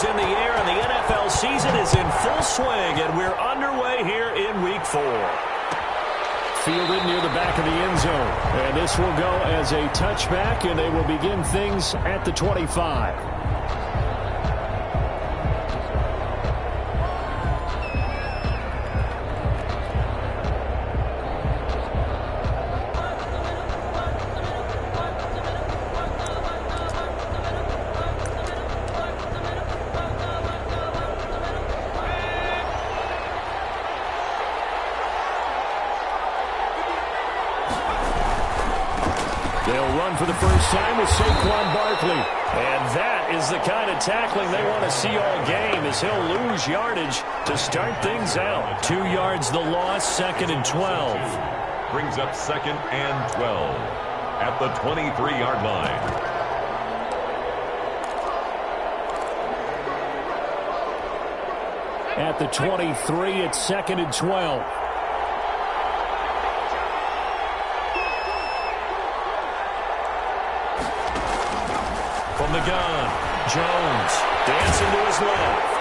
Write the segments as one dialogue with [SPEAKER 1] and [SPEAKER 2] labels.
[SPEAKER 1] is in the air, and the NFL season is in full swing, and we're underway here in Week 4.
[SPEAKER 2] Fielded near the back of the end zone. And this will go as a touchback, and they will begin things at the 25. They'll run for the first time with Saquon Barkley.
[SPEAKER 1] And that is the kind of tackling they want to see all game, as he'll lose yardage to start things out. 2 yards the loss, 2nd and 12.
[SPEAKER 3] Brings up 2nd and 12 at the 23-yard line.
[SPEAKER 2] At the 23, it's 2nd and 12.
[SPEAKER 1] From the gun, Jones dancing to his left.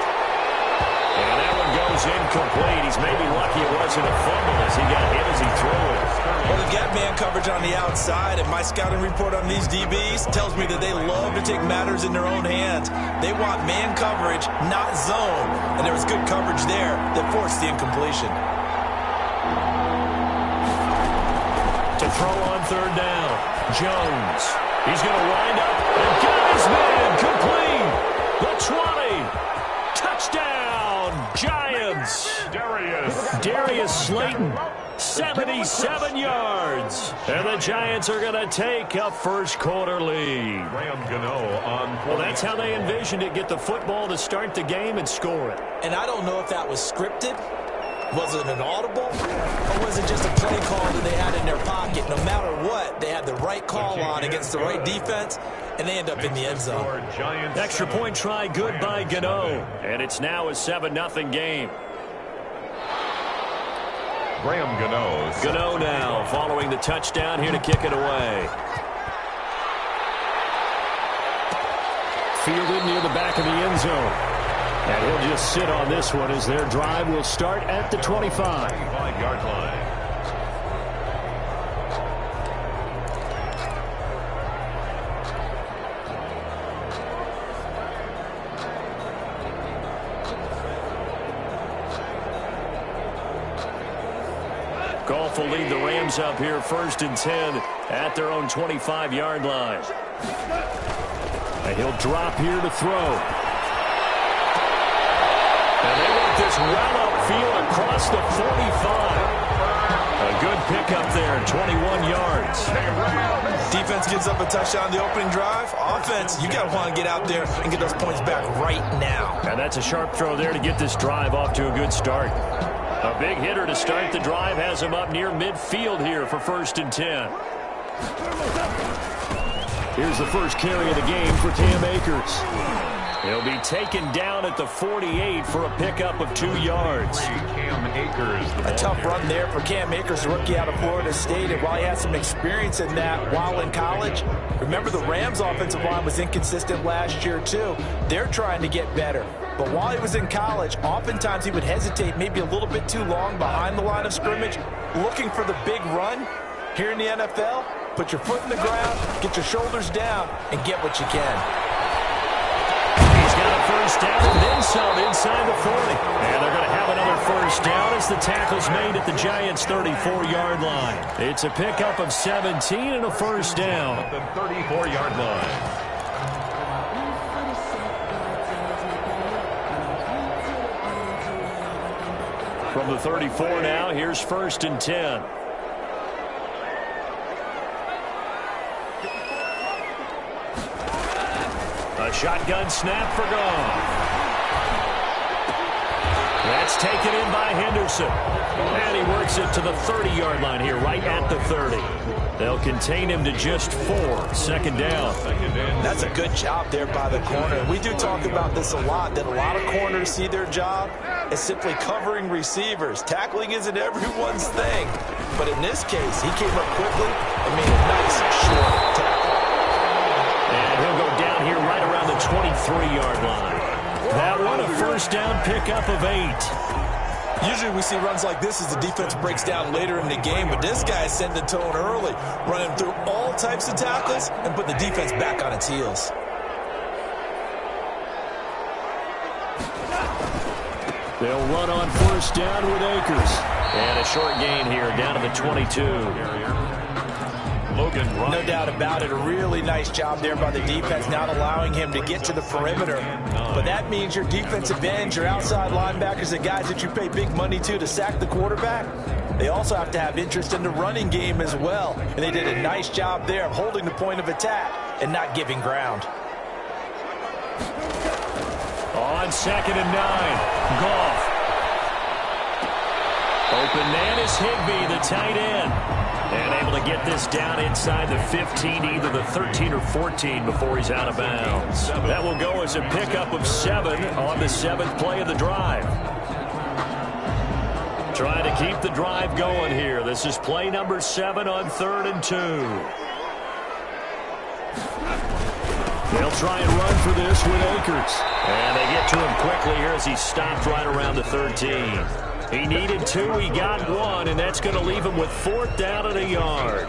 [SPEAKER 1] And that one goes incomplete. He's maybe lucky it wasn't a fumble as he got hit as he threw it.
[SPEAKER 4] Well, they've got man coverage on the outside, and my scouting report on these DBs tells me that they love to take matters in their own hands. They want man coverage, not zone. And there was good coverage there that forced the incompletion.
[SPEAKER 1] To throw on 3rd down, Jones. He's going to wind up and get his man complete. The 20. Touchdown, Giants. Darius Slayton, 77 yards. And the Giants are going to take a first-quarter lead.
[SPEAKER 3] Graham Gano on.
[SPEAKER 1] Well, that's how they envisioned it, get the football to start the game and score it.
[SPEAKER 4] And I don't know if that was scripted. Was it an audible? Or was it just a play call that they had in their pocket? No matter what, they had the right call on against the right defense, and they end up in the end zone.
[SPEAKER 1] Extra point try good by Gano. And it's now a 7-0 game.
[SPEAKER 3] Graham Gano.
[SPEAKER 1] Gano now following the touchdown here to kick it away.
[SPEAKER 2] Fielded near the back of the end zone. And he'll just sit on this one as their drive will start at the 25.
[SPEAKER 3] 5-yard line.
[SPEAKER 1] Goff will lead the Rams up here 1st and 10 at their own 25-yard line.
[SPEAKER 2] And he'll drop here to throw.
[SPEAKER 1] And they want this well upfield across the 45. A good pickup there, 21 yards.
[SPEAKER 4] Defense gives up a touchdown the opening drive. Offense, you got to want to get out there and get those points back right now.
[SPEAKER 1] And that's a sharp throw there to get this drive off to a good start. A big hitter to start the drive has him up near midfield here for 1st and 10.
[SPEAKER 2] Here's the first carry of the game for Cam Akers.
[SPEAKER 1] He'll be taken down at the 48 for a pickup of 2 yards.
[SPEAKER 3] Cam Akers.
[SPEAKER 4] A tough run there for Cam Akers, the rookie out of Florida State. And while he had some experience in that while in college, remember the Rams' offensive line was inconsistent last year too. They're trying to get better. But while he was in college, oftentimes he would hesitate maybe a little bit too long behind the line of scrimmage, looking for the big run. Here in the NFL, put your foot in the ground, get your shoulders down, and get what you can.
[SPEAKER 1] He's got a first down and then some inside the 40. And they're going to have another first down as the tackle's made at the Giants' 34-yard line. It's a pickup of 17 and a first down.
[SPEAKER 3] At the 34-yard line.
[SPEAKER 1] From the 34 now, here's 1st and 10. A shotgun snap for Goff. That's taken in by Henderson. And he works it to the 30-yard line here, right at the 30. They'll contain him to just 4. 2nd down.
[SPEAKER 4] That's a good job there by the corner. We do talk about this a lot, that a lot of corners see their job as simply covering receivers. Tackling isn't everyone's thing. But in this case, he came up quickly and made a nice short tackle.
[SPEAKER 1] And he'll go down here right around the 23-yard line.
[SPEAKER 2] That one a first down pickup of 8.
[SPEAKER 4] Usually we see runs like this as the defense breaks down later in the game, but this guy is setting the tone early, running through all types of tackles and put the defense back on its heels.
[SPEAKER 2] They'll run on first down with Akers.
[SPEAKER 1] And a short gain here, down to the 22. Logan Ryan.
[SPEAKER 4] No doubt about it. A really nice job there by the defense, not allowing him to get to the perimeter. But that means your defensive ends, your outside linebackers, the guys that you pay big money to sack the quarterback, they also have to have interest in the running game as well. And they did a nice job there of holding the point of attack and not giving ground.
[SPEAKER 2] On 2nd and 9, Goff. Open man is Higbee, the tight end. And able to get this down inside the 15, either the 13 or 14 before he's out of bounds. That will go as a pickup of 7 on the 7th play of the drive. Trying to keep the drive going here. This is play number 7 on 3rd and 2. They'll try and run for this with Akers.
[SPEAKER 1] And they get to him quickly here as he stopped right around the 13.
[SPEAKER 2] He needed 2, he got 1, and that's going to leave him with 4th down and a yard.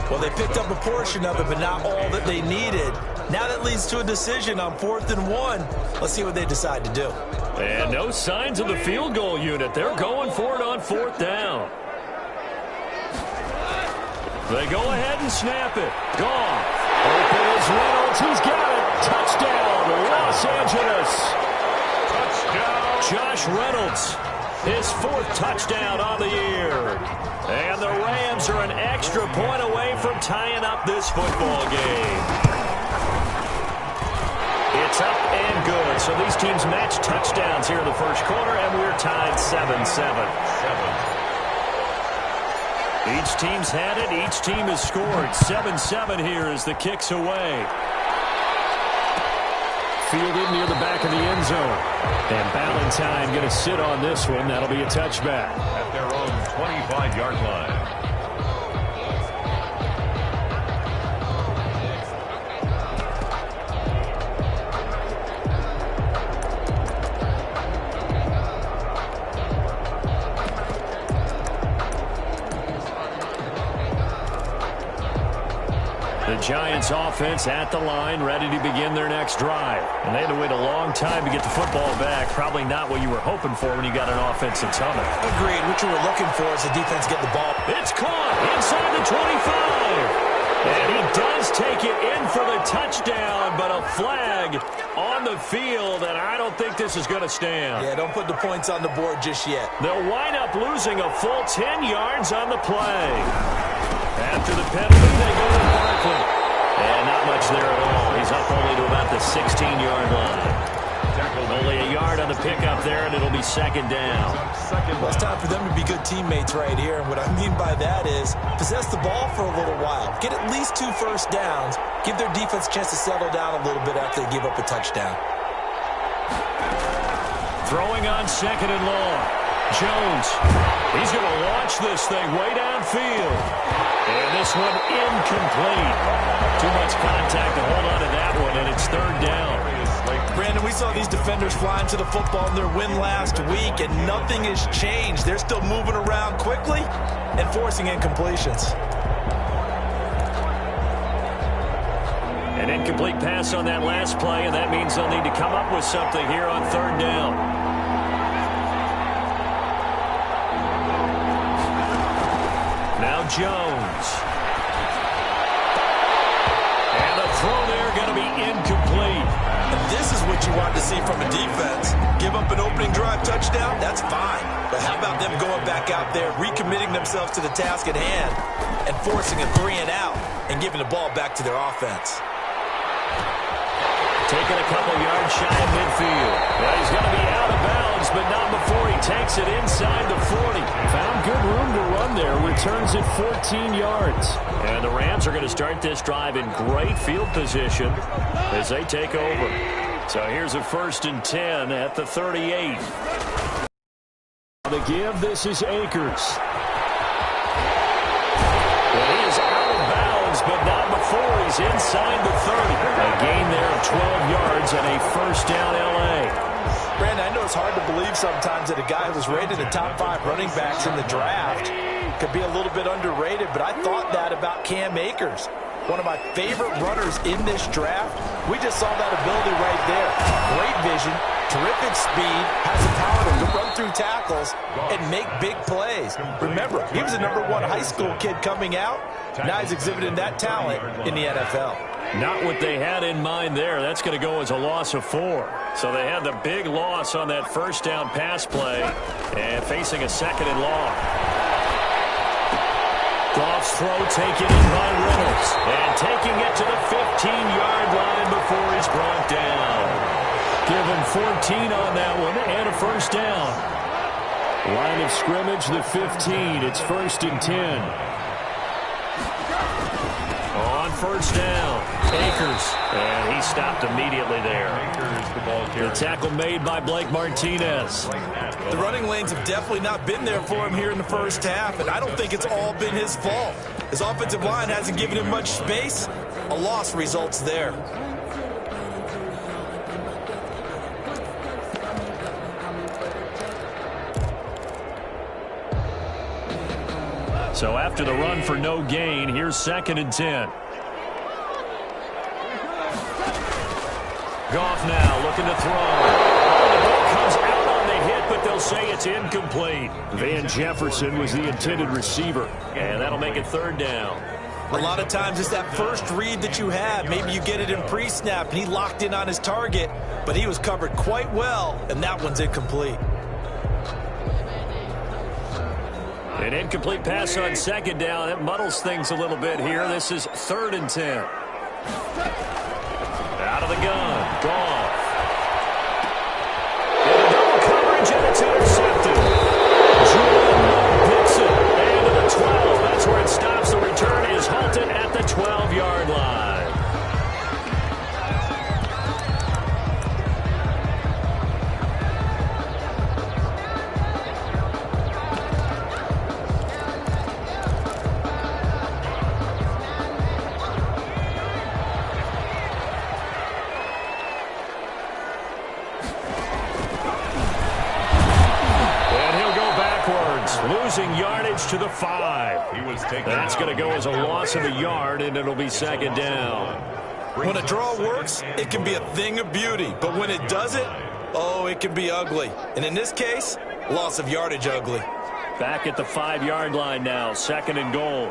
[SPEAKER 4] Well, they picked up a portion of it, but not all that they needed. Now that leads to a decision on 4th and 1. Let's see what they decide to do.
[SPEAKER 2] And no signs of the field goal unit. They're going for it on 4th down. They go ahead and snap it. Goff. Open is Reynolds. He's got it. Touchdown, Los Angeles.
[SPEAKER 3] Touchdown.
[SPEAKER 2] Josh Reynolds, his 4th touchdown on the year. And the Rams are an extra point away from tying up this football game. It's up and good. So these teams match touchdowns here in the first quarter, and we're tied 7-7. Each team's had it. Each team has scored. 7-7 here as the kick's away. Fielded near the back of the end zone. And Ballantyne going to sit on this one. That'll be a touchback.
[SPEAKER 3] At their own 25-yard line.
[SPEAKER 2] The Giants offense at the line, ready to begin their next drive. And they had to wait a long time to get the football back. Probably not what you were hoping for when you got an offensive tunnel.
[SPEAKER 4] Agreed. What you were looking for is the defense get the ball.
[SPEAKER 2] It's caught inside the 25. And he does take it in for the touchdown, but a flag on the field, and I don't think this is going to stand.
[SPEAKER 4] Yeah, don't put the points on the board just yet.
[SPEAKER 2] They'll wind up losing a full 10 yards on the play. After the penalty, they go to Barkley. And not much there at all. He's up only to about the 16-yard line. Only a yard on the pickup there, and it'll be 2nd down.
[SPEAKER 4] Well, it's time for them to be good teammates right here. And what I mean by that is possess the ball for a little while. Get at least 2 first downs. Give their defense a chance to settle down a little bit after they give up a touchdown.
[SPEAKER 2] Throwing on 2nd and long. Jones. He's going to launch this thing way downfield. And this one incomplete. Too much contact to hold on to that one, and it's 3rd down.
[SPEAKER 4] Brandon, we saw these defenders flying to the football in their win last week, and nothing has changed. They're still moving around quickly and forcing incompletions.
[SPEAKER 2] An incomplete pass on that last play, and that means they'll need to come up with something here on 3rd down. Now Jones. And the throw there going to be incomplete.
[SPEAKER 4] And this is what you want to see from a defense. Give up an opening drive touchdown, that's fine. But how about them going back out there, recommitting themselves to the task at hand, and forcing a 3 and out, and giving the ball back to their offense.
[SPEAKER 2] Taking a couple yards shy of midfield. Well, he's going to be out of bounds, but not before he takes it inside the 40. Found good room to run there. Returns it 14 yards. And the Rams are going to start this drive in great field position as they take over. So here's a 1st and 10 at the 38. The give, this is Akers. Well, he is out of bounds, but not before he He's inside the 30. A gain there of 12 yards and a first down L.A.
[SPEAKER 4] Brandon, I know it's hard to believe sometimes that a guy who was rated in the top 5 running backs in the draft could be a little bit underrated, but I thought that about Cam Akers. One of my favorite runners in this draft. We just saw that ability right there. Great vision, terrific speed, has the power to run through tackles and make big plays. Remember, he was a #1 high school kid coming out. Now he's exhibiting that talent in the NFL.
[SPEAKER 2] Not what they had in mind there. That's going to go as a loss of 4. So they had the big loss on that first down pass play and facing a 2nd and long. Goff's throw taken in by Reynolds. And taking it to the 15-yard line before he's brought down. Give him 14 on that one and a first down. Line of scrimmage, the 15. It's 1st and 10. On first down, Akers. And he stopped immediately there. The tackle made by Blake Martinez.
[SPEAKER 4] The running lanes have definitely not been there for him here in the first half, and I don't think it's all been his fault. His offensive line hasn't given him much space. A loss results there.
[SPEAKER 2] So after the run for no gain, here's 2nd and 10. Goff now looking to throw. The ball comes out on the hit, but they'll say it's incomplete. Van Jefferson was the intended receiver, and that'll make it 3rd down.
[SPEAKER 4] A lot of times it's that first read that you have. Maybe you get it in pre-snap, and he locked in on his target, but he was covered quite well, and that one's incomplete.
[SPEAKER 2] An incomplete pass on 2nd down. That muddles things a little bit here. This is 3rd and 10. Out of the gun, Goff. Into double coverage, and it's intercepted. Julian Love picks it. And to the 12. That's where it stops. The return is halted at the 12-yard line. Losing yardage to the 5. That's going to go as a loss of a yard, and it'll be 2nd down.
[SPEAKER 4] When a draw works, it can be a thing of beauty. But when it doesn't, oh, it can be ugly. And in this case, loss of yardage ugly.
[SPEAKER 2] Back at the 5-yard line now, 2nd and goal.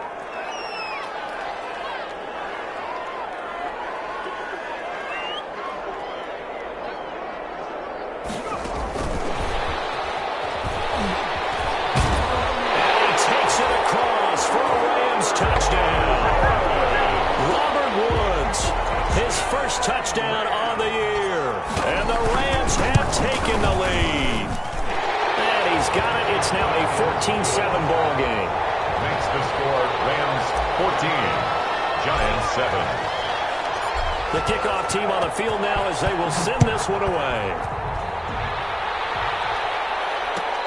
[SPEAKER 2] Touchdown on the year. And the Rams have taken the lead. And he's got it. It's now a 14-7 ball game.
[SPEAKER 3] Makes the score Rams 14, Giants 7.
[SPEAKER 2] The kickoff team on the field now as they will send this one away.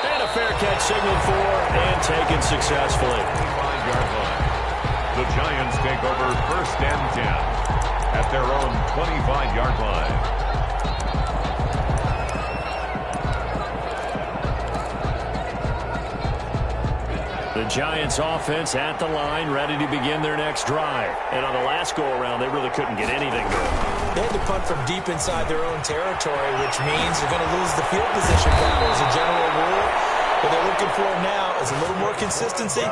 [SPEAKER 2] And a fair catch signaled for and taken successfully.
[SPEAKER 3] 25-yard line. The Giants take over 1st and 10. At their own 25-yard line.
[SPEAKER 2] The Giants offense at the line, ready to begin their next drive. And on the last go-around, they really couldn't get anything going.
[SPEAKER 4] They had to punt from deep inside their own territory, which means they're going to lose the field position battle as a general rule. What they're looking for now is a little more consistency,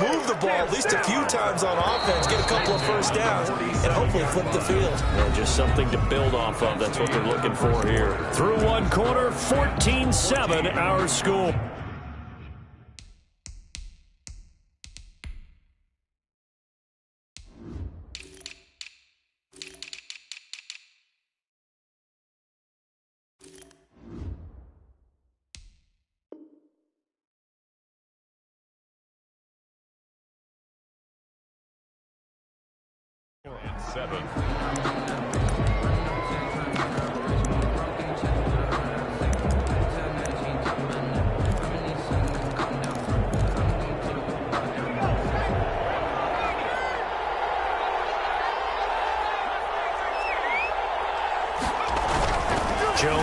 [SPEAKER 4] move the ball at least a few times on offense, get a couple of first downs, and hopefully flip the field.
[SPEAKER 2] And just something to build off of. That's what they're looking for here. Through one quarter, 14-7 our score.
[SPEAKER 3] And 7.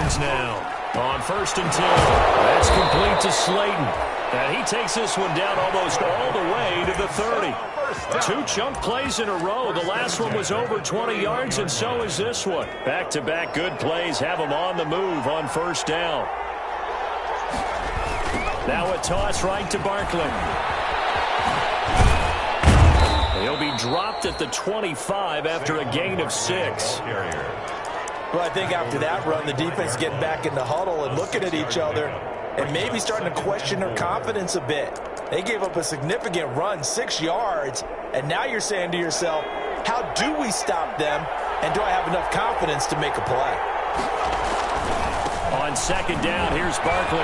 [SPEAKER 1] Jones now on 1st and 10. That's complete to Slayton. And he takes this one down almost all the way to the 30. 2 chunk plays in a row. The last one was over 20 yards, and so is this one. Back-to-back good plays have him on the move on 1st down. Now a toss right to Barkley. He'll be dropped at the 25 after a gain of 6.
[SPEAKER 4] Well, I think after that run, the defense is getting back in the huddle and looking at each other and maybe starting to question their confidence a bit. They gave up a significant run, 6 yards, and now you're saying to yourself, how do we stop them, and do I have enough confidence to make a play?
[SPEAKER 1] On 2nd down, here's Barkley.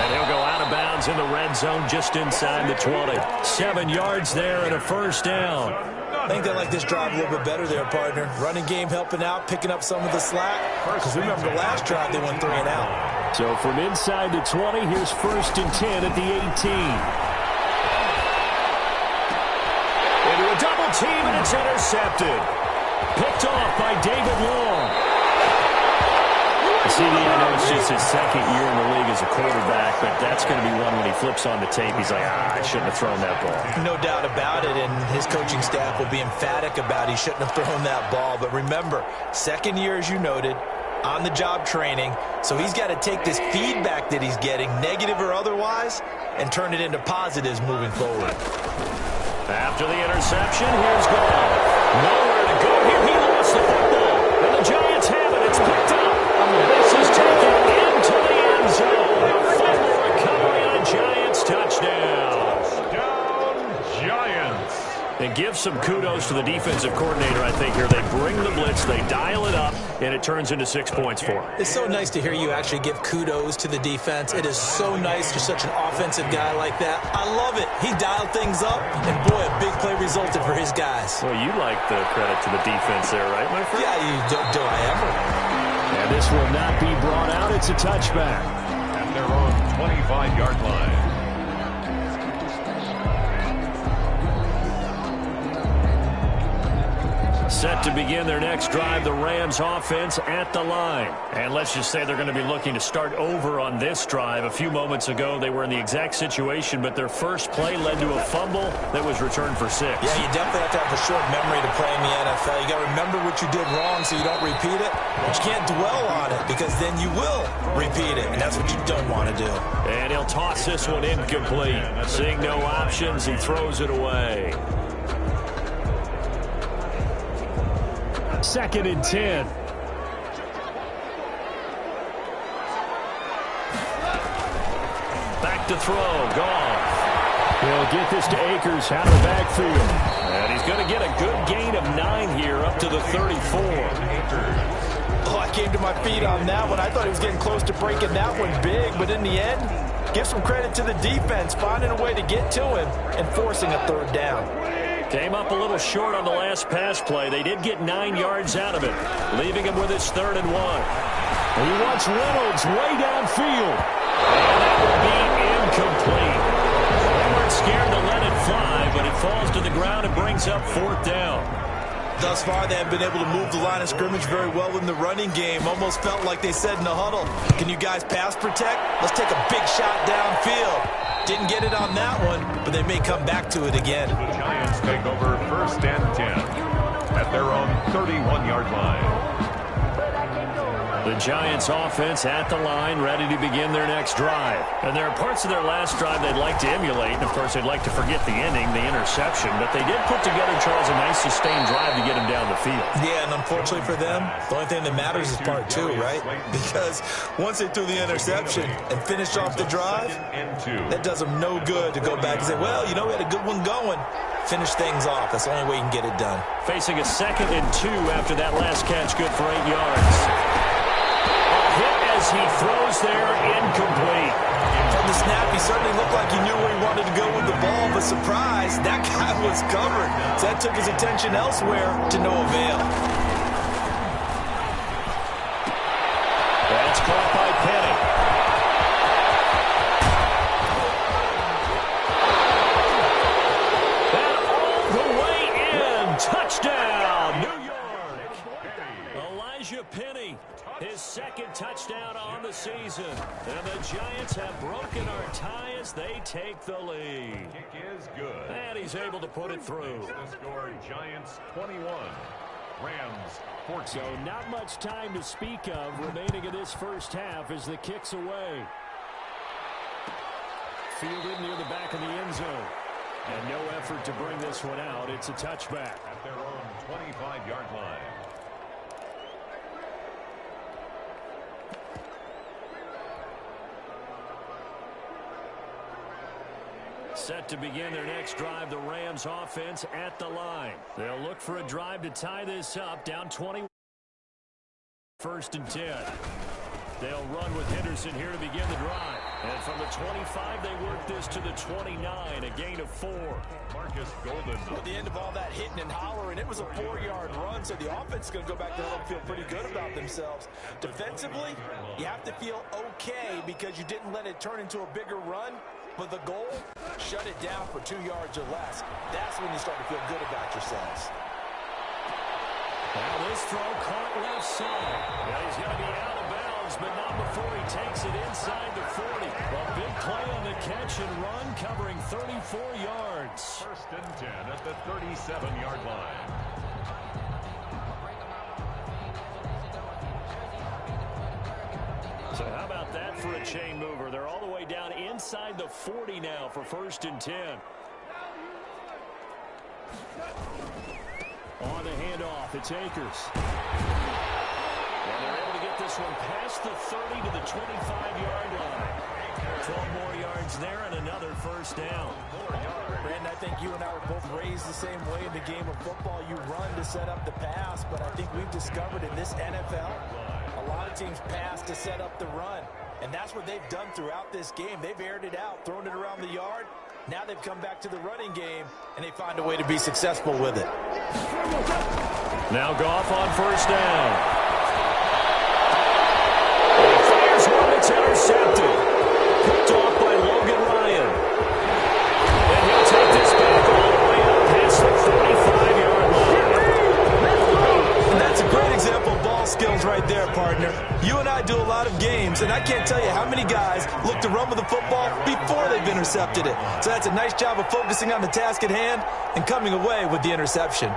[SPEAKER 1] And he'll go out of bounds in the red zone just inside the 20. 7 yards there and a 1st down.
[SPEAKER 4] I think they like this drive a little bit better there, partner. Running game helping out, picking up some of the slack. Because remember the last drive, they went 3 and out.
[SPEAKER 1] So from inside the 20, here's 1st and 10 at the 18. Into a double team, and it's intercepted. Picked off by David Long. CD, I know it's just his 2nd year in the league as a quarterback, but that's going to be one when he flips on the tape. He's like, I shouldn't have thrown that ball.
[SPEAKER 4] No doubt about it, and his coaching staff will be emphatic about he shouldn't have thrown that ball. But remember, 2nd year, as you noted, on-the-job training, so he's got to take this feedback that he's getting, negative or otherwise, and turn it into positives moving forward.
[SPEAKER 1] After the interception, here's Goff. Nowhere to go here. He lost the football, and the Giants have it. It's picked up. This is taken into the end zone. A fumble recovery on Giants touchdown.
[SPEAKER 3] Giants.
[SPEAKER 1] And give some kudos to the defensive coordinator, I think, here. They bring the blitz, they dial it up, and it turns into 6 points for him.
[SPEAKER 4] It's so nice to hear you actually give kudos to the defense. It is so nice. You're such an offensive guy like that. I love it. He dialed things up, and boy, a big play resulted for his guys.
[SPEAKER 1] Well, you like the credit to the defense there, right, my friend?
[SPEAKER 4] Yeah, do I ever?
[SPEAKER 1] And this will not be brought out. It's a touchback.
[SPEAKER 3] At their own 25-yard line.
[SPEAKER 1] Set to begin their next drive, the Rams offense at the line. And let's just say they're going to be looking to start over on this drive. A few moments ago, they were in the exact situation, but their first play led to a fumble that was returned for 6.
[SPEAKER 4] Yeah, you definitely have to have a short memory to play in the NFL. You got to remember what you did wrong so you don't repeat it. But you can't dwell on it because then you will repeat it, and that's what you don't want to do.
[SPEAKER 1] And he'll toss this one incomplete. Seeing no options, he throws it away. 2nd and 10. Back to throw. Goff. He'll get this to Akers out of the backfield. And he's going to get a good gain of 9 here up to the 34.
[SPEAKER 4] Oh, I came to my feet on that one. I thought he was getting close to breaking that one big, but in the end, give some credit to the defense, finding a way to get to him and forcing a 3rd down.
[SPEAKER 1] Came up a little short on the last pass play. They did get 9 yards out of it, leaving him with his 3rd and 1. And he wants Reynolds way downfield. And that will be incomplete. They weren't scared to let it fly, but it falls to the ground and brings up 4th down.
[SPEAKER 4] Thus far, they have been able to move the line of scrimmage very well in the running game. Almost felt like they said in the huddle, can you guys pass protect? Let's take a big shot downfield. Didn't get it on that one, but they may come back to it again.
[SPEAKER 3] The Giants take over 1st and 10 at their own 31-yard line.
[SPEAKER 1] The Giants offense at the line, ready to begin their next drive. And there are parts of their last drive they'd like to emulate, and of course they'd like to forget the ending, the interception, but they did put together, Charles, a nice sustained drive to get him down the field.
[SPEAKER 4] Yeah, and unfortunately for them, the only thing that matters is part 2, right? Because once they threw the interception and finished off the drive, that does them no good to go back and say, well, you know, we had a good one going. Finish things off. That's the only way you can get it done.
[SPEAKER 1] Facing a 2nd and 2 after that last catch, good for 8 yards. Hit as he throws there, incomplete.
[SPEAKER 4] From the snap, he certainly looked like he knew where he wanted to go with the ball, but surprise, that guy was covered. So that took his attention elsewhere to no avail.
[SPEAKER 1] That's caught by Penny. And all the way in, touchdown, New York. Elijah Penny.
[SPEAKER 2] second touchdown on the season. And the Giants have broken our tie as they take the lead.
[SPEAKER 3] Kick is good.
[SPEAKER 2] And he's able to put it through.
[SPEAKER 3] The score, Giants 21, Rams 14.
[SPEAKER 2] So not much time to speak of remaining in this first half as the kick's away. Fielded near the back of the end zone. And no effort to bring this one out. It's a touchback.
[SPEAKER 3] At their own 25-yard line.
[SPEAKER 2] Set to begin their next drive, the Rams offense at the line. They'll look for a drive to tie this up, down 20. 1st and 10. They'll run with Henderson here to begin the drive. And from the 25, they work this to the 29, a gain of 4.
[SPEAKER 3] Marcus Golden.
[SPEAKER 4] At the end of all that hitting and hollering, it was a 4-yard run, so the offense is going to go back to home and feel pretty good about themselves. Defensively, you have to feel okay because you didn't let it turn into a bigger run, but the goal, shut it down for 2 yards or less. That's when you start to feel good about yourselves.
[SPEAKER 2] Now this throw caught left side. Well, he's going to be out of bounds, but not before he takes it inside the 40. A big play on the catch and run, covering 34 yards.
[SPEAKER 3] 1st and 10 at the 37-yard line.
[SPEAKER 2] So how about that for a chain mover? They're all the way down inside the 40 now for 1st and 10. On the handoff, it's Akers. And they're able to get this one past the 30 to the 25-yard line. 12 more yards there and another 1st down.
[SPEAKER 4] Brandon, I think you and I were both raised the same way in the game of football. You run to set up the pass, but I think we've discovered in this NFL, a lot of teams pass to set up the run. And that's what they've done throughout this game. They've aired it out, thrown it around the yard. Now they've come back to the running game, and they find a way to be successful with it.
[SPEAKER 2] Now Goff on 1st down. He fires one that's intercepted. Picked off by Logan Ryan. And he'll take this back all the way up past the 45-yard line.
[SPEAKER 4] That's a great example of ball skills right there, partner. You and I do a lot of games, and I can't tell you how many guys look to run with the football before they've intercepted it. So that's a nice job of focusing on the task at hand and coming away with the interception.